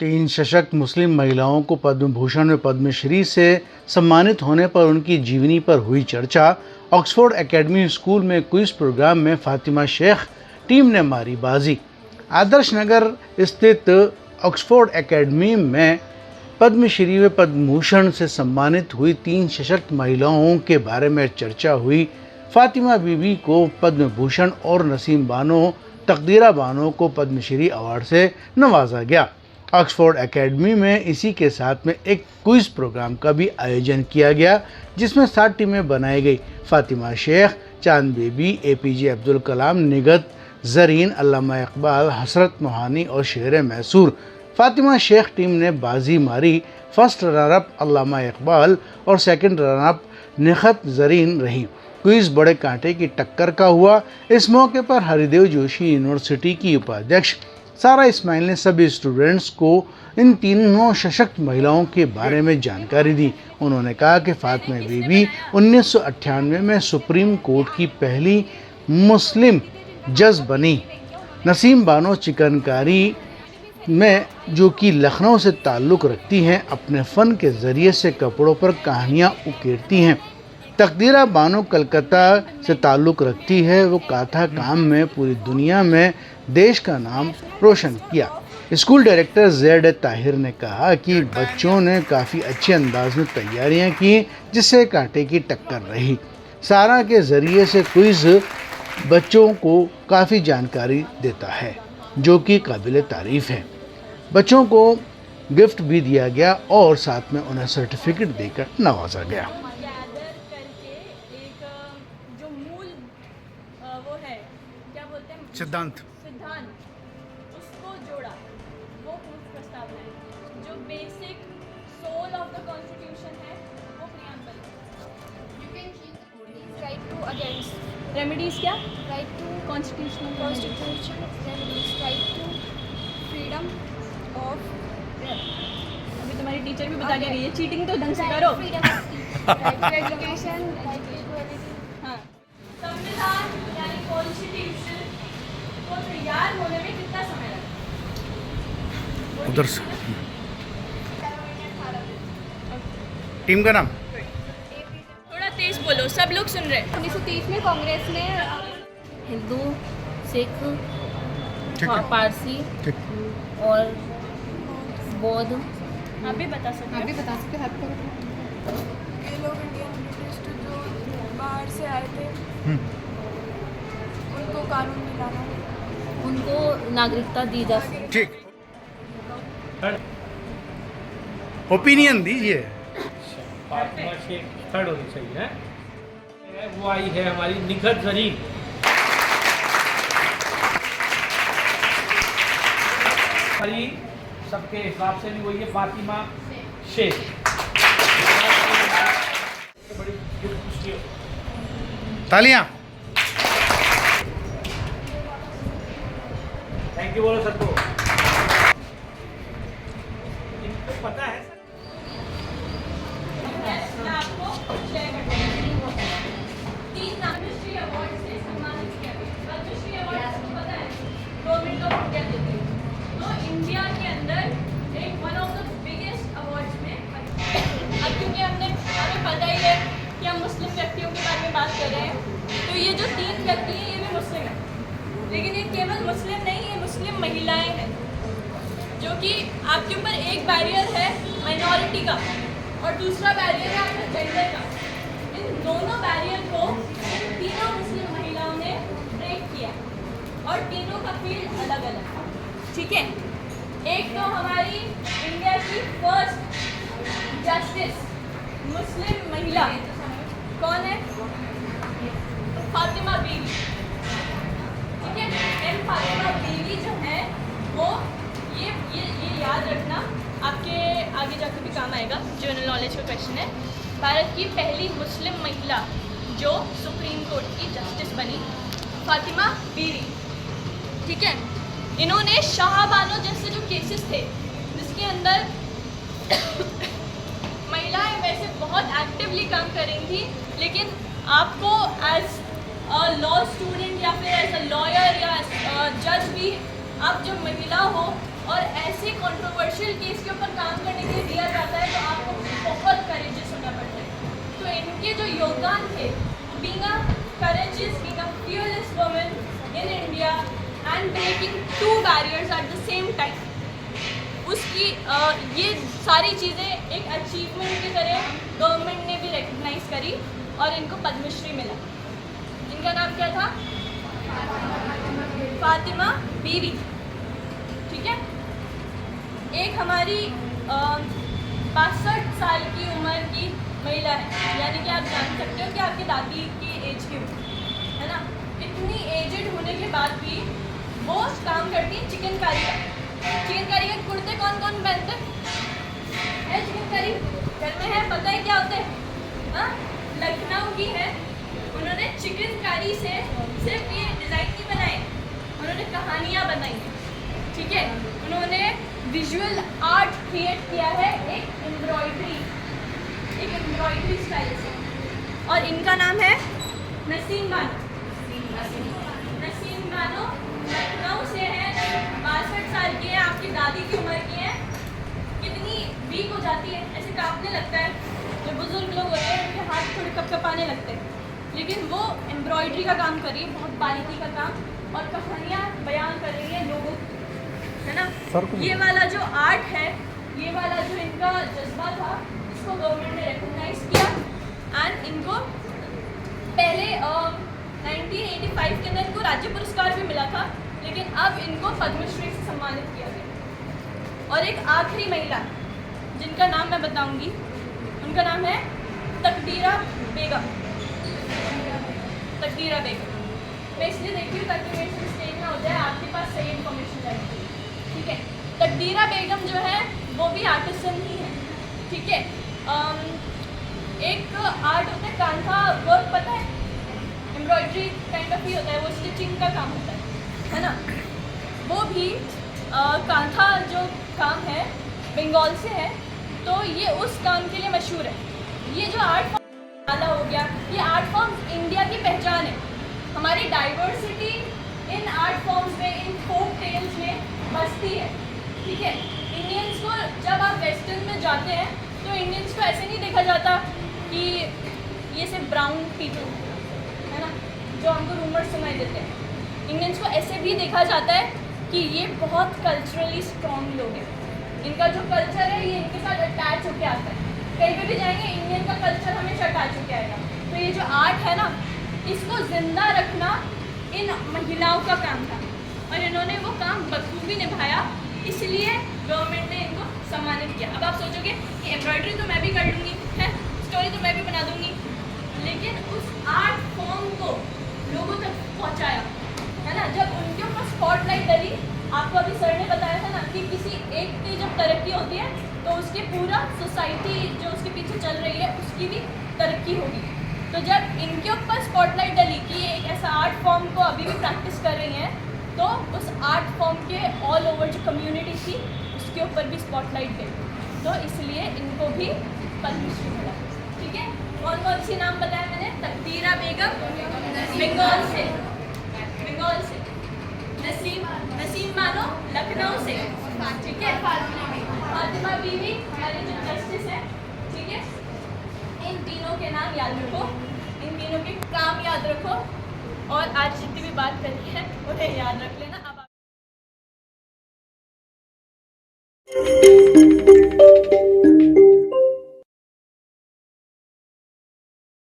3 सशक्त मुस्लिम महिलाओं को पद्म भूषण में पद्मश्री से सम्मानित होने पर उनकी जीवनी पर हुई चर्चा। ऑक्सफोर्ड एकेडमी स्कूल में क्विज प्रोग्राम में फातिमा शेख टीम ने मारी बाजी। आदर्श नगर स्थित ऑक्सफोर्ड एकेडमी में पद्मश्री व पद्म भूषण से सम्मानित हुई 3 सशक्त महिलाओं के बारे में चर्चा हुई। फातिमा बीबी को पद्म भूषण और नसीम बानो तकदीरा बानो को पद्मश्री अवार्ड से नवाजा गया। ऑक्सफोर्ड एकेडमी में इसी के साथ में एक क्विज प्रोग्राम का भी आयोजन किया गया, जिसमें 7 टीमें बनाई गई। फातिमा शेख, चांद बीबी, APJ अब्दुल कलाम, निगत जरीन, अल्लामा इकबाल, हसरत मोहानी और शेर मैसूर। फातिमा शेख टीम ने बाजी मारी। फर्स्ट रनर अप अल्लामा इकबाल और सेकंड रनर अप निगत जरीन रही। क्विज बड़े कांटे की टक्कर का हुआ। इस मौके पर हरिदेव जोशी यूनिवर्सिटी की उपाध्यक्ष सारा इस्माइल ने सभी स्टूडेंट्स को इन तीनों सशक्त महिलाओं के बारे में जानकारी दी। उन्होंने कहा कि फातिमा बीबी 1998 में सुप्रीम कोर्ट की पहली मुस्लिम जज बनी। नसीम बानो चिकनकारी में, जो कि लखनऊ से ताल्लुक़ रखती हैं, अपने फ़न के ज़रिए से कपड़ों पर कहानियाँ उकेरती हैं। तकदीरा बानो कलकत्ता से ताल्लुक़ रखती है। वो काथा काम में पूरी दुनिया में देश का नाम रोशन किया। स्कूल डायरेक्टर ज़ैड ताहिर ने कहा कि बच्चों ने काफ़ी अच्छे अंदाज में तैयारियां की, जिससे कांटे की टक्कर रही। सारा के ज़रिए से क्विज़ बच्चों को काफ़ी जानकारी देता है, जो कि काबिल तारीफ़ है। बच्चों को गिफ्ट भी दिया गया और साथ में उन्हें सर्टिफिकेट देकर नवाजा गया। सिद्धांत उसको जोड़ा, वो प्रस्तावना है। जो basic soul of the constitution है वो preamble. You can change the code. Right to against remedies, क्या right to constitution remedies, right to freedom of. अभी तुम्हारी टीचर भी बता के रही है, चीटिंग तो ढंग से करो। Right to education, right to equality. हाँ, संविधान यानी कॉन्स्टिट्यूशन को तैयार होने में कितना समय लगा? उधर से टीम का नाम थोड़ा तेज बोलो, सब लोग सुन रहे हैं। 1930 में कांग्रेस ने हिंदू, सिख, पारसी और बौद्ध। आप भी बता सकते हैं। ये लोग इंडियन ब्रिटिश जो बाहर से आए थे, उनको कानून दिलाना, उनको नागरिकता दी जा सके। ठीक, ओपिनियन दीजिए। फातिमा शेख थर्ड होनी चाहिए है। वो आई है हमारी निगत जरीन। हमारी सबके हिसाब से भी वही है फातिमा शेख। तालियां। थैंक यू बोलो सबको। इनको पता है मैं आपको शेयर करती हूँ। 3 पद्मश्री अवार्ड से सम्मानित किया गया। पद्मश्री अवार्ड आपको पता है गवर्नमेंट ऑफ इंडिया देती है। तो इंडिया के अंदर एक one of the biggest awards में अब क्योंकि हमें पता ही है कि हम मुस्लिम व्यक्तियों के बारे में बात कर रहे हैं, तो ये जो 3 व्यक्ति हैं ये भी मुस्लिम हैं। लेकिन ये केवल मुस्लिम नहीं, ये मुस्लिम महिलाएं हैं, जो कि आपके ऊपर एक बैरियर है माइनॉरिटी का और दूसरा बैरियर है आपका जेंडर का। इन दोनों बैरियर को तीनों मुस्लिम महिलाओं ने ब्रेक किया और तीनों का फील्ड अलग अलग था। ठीक है, एक तो हमारी इंडिया की फर्स्ट जस्टिस मुस्लिम महिला कौन है? फातिमा बीवी। ठीक है, एंड फातिमा बीवी जो है वो ये याद रखना, आपके आगे जाकर भी काम आएगा, जनरल नॉलेज का क्वेश्चन है। भारत की पहली मुस्लिम महिला जो सुप्रीम कोर्ट की जस्टिस बनी, फातिमा बीवी। ठीक है, इन्होंने शाहबानो जैसे जो केसेस थे जिसके अंदर महिलाएं वैसे बहुत एक्टिवली काम कर रही थी, लेकिन आपको एज अ लॉ स्टूडेंट या फिर एज अ लॉयर या जज भी, आप जब महिला हो और ऐसे कंट्रोवर्शियल केस के ऊपर काम करने के लिए दिया जाता है, तो आपको बहुत करेजियस होना पड़ता है। तो इनके जो योगदान थे, being a courageous, being a fearless woman in India and breaking 2 barriers at the same time, उसकी ये सारी चीज़ें एक अचीवमेंट की तरह गवर्नमेंट ने भी रिकग्नाइज करी और इनको पद्मश्री मिला। इनका नाम क्या था? फातिमा बीवी। ठीक है। एक हमारी 62 साल की उम्र की महिला है, यानी कि आप जान सकते हो कि आपकी दादी की एज की है ना। इतनी एजेड होने के बाद भी वो काम करती है चिकनकारी का। चिकनकारी के कुर्ते कौन कौन पहनते है? चिकनकारी घर में है, पता है क्या होते हैं? हाँ, लखनऊ की है। उन्होंने चिकनकारी से सिर्फ ये डिज़ाइन नहीं बनाए, उन्होंने कहानियाँ बनाई हैं। ठीक है। उन्होंने विजुअल आर्ट क्रिएट किया है, एक एम्ब्रॉयडरी स्टाइल से। और इनका नाम है नसीम बानो। नसीम बानो लखनऊ से है, 62 साल की है, आपकी दादी की उम्र की है। कितनी वीक हो जाती है, ऐसे कांपने लगता है। जो बुजुर्ग लोग होते हैं उनके हाथ थोड़े कपकपाने लगते हैं, लेकिन वो एम्ब्रॉयडरी का काम कर रही है, बहुत बारीकी का काम, और कहानियाँ बयान कर रही है लोगों की, है ना। ये वाला जो आर्ट है, ये वाला जो इनका जज्बा था, इसको गवर्नमेंट ने रिकॉग्नाइज किया एंड इनको पहले 1985 के अंदर इनको राज्य पुरस्कार भी मिला था, लेकिन अब इनको पद्मश्री से सम्मानित किया गया। और एक आखिरी महिला जिनका नाम मैं बताऊंगी, उनका नाम है तकदीरा बेगम। तकदीरा बेगम मैं इसलिए देखती हूँ ताकि मेरे मिस्टेक ना हो जाए, आपके पास सही इन्फॉर्मेशन जाएगी। ठीक है। तकदीरा बेगम जो है वो भी आर्टिसन ही है। ठीक है। एक आर्ट होता है कांथा वर्क, पता है? एम्ब्रॉयडरी काइंड ऑफ ही होता है, वो स्टिचिंग का काम होता है ना। वो भी कांथा जो काम है बंगाल से है, तो ये उस काम के लिए मशहूर है। ये जो आर्ट फॉर्म वाला हो गया, ये आर्ट फॉर्म्स इंडिया की पहचान है। हमारी डाइवर्सिटी इन आर्ट फॉर्म्स में, इन फोक टेल्स में बसती है। ठीक है। इंडियंस को जब आप वेस्टर्न में जाते हैं तो इंडियंस को ऐसे नहीं देखा जाता कि ये सिर्फ ब्राउन पीपल है ना, जो हमको रूमर्स सुनाई देते हैं। इंडियंस को ऐसे भी देखा जाता है कि ये बहुत कल्चरली स्ट्रॉन्ग लोग हैं, इनका जो कल्चर है ये इनके साथ अटैच होके आता है। कहीं पे भी जाएंगे इंडियन का कल्चर हमेशा अटैच होके आएगा। तो ये जो आर्ट है ना, इसको जिंदा रखना इन महिलाओं का काम था, और इन्होंने वो काम बखूबी निभाया, इसलिए गवर्नमेंट ने इनको सम्मानित किया। अब आप सोचोगे कि एम्ब्रॉयडरी तो मैं भी कर लूँगी, है स्टोरी तो मैं भी बना दूँगी, लेकिन उस आर्ट फॉर्म को लोगों तक पहुँचाया, है ना। जब उनके ऊपर स्पॉटलाइट डली, आपको अभी सर ने बताया था ना कि किसी एक की जब तरक्की होती है तो उसकी पूरा सोसाइटी जो उसके पीछे चल रही है उसकी भी तरक्की होगी। तो जब इनके ऊपर स्पॉटलाइट डली कि ये एक ऐसा आर्ट फॉर्म को अभी भी प्रैक्टिस कर रही हैं, तो उस आर्ट फॉर्म के ऑल ओवर जो कम्युनिटी थी उसके ऊपर भी स्पॉटलाइट गई, तो इसलिए इनको भी पद्मश्री मिला। ठीक है। कौन कौन सी नाम बताया मैंने? तकदीरा बेगम बंगाल से, नसीम बानो लखनऊ से, ठीक है। फातिमा बीवी हमारी जो जस्टिस है। ठीक है। इन तीनों के नाम याद रखो, इन तीनों के काम याद रखो, और आज जितनी भी बात करी है उन्हें याद रख लेना। अब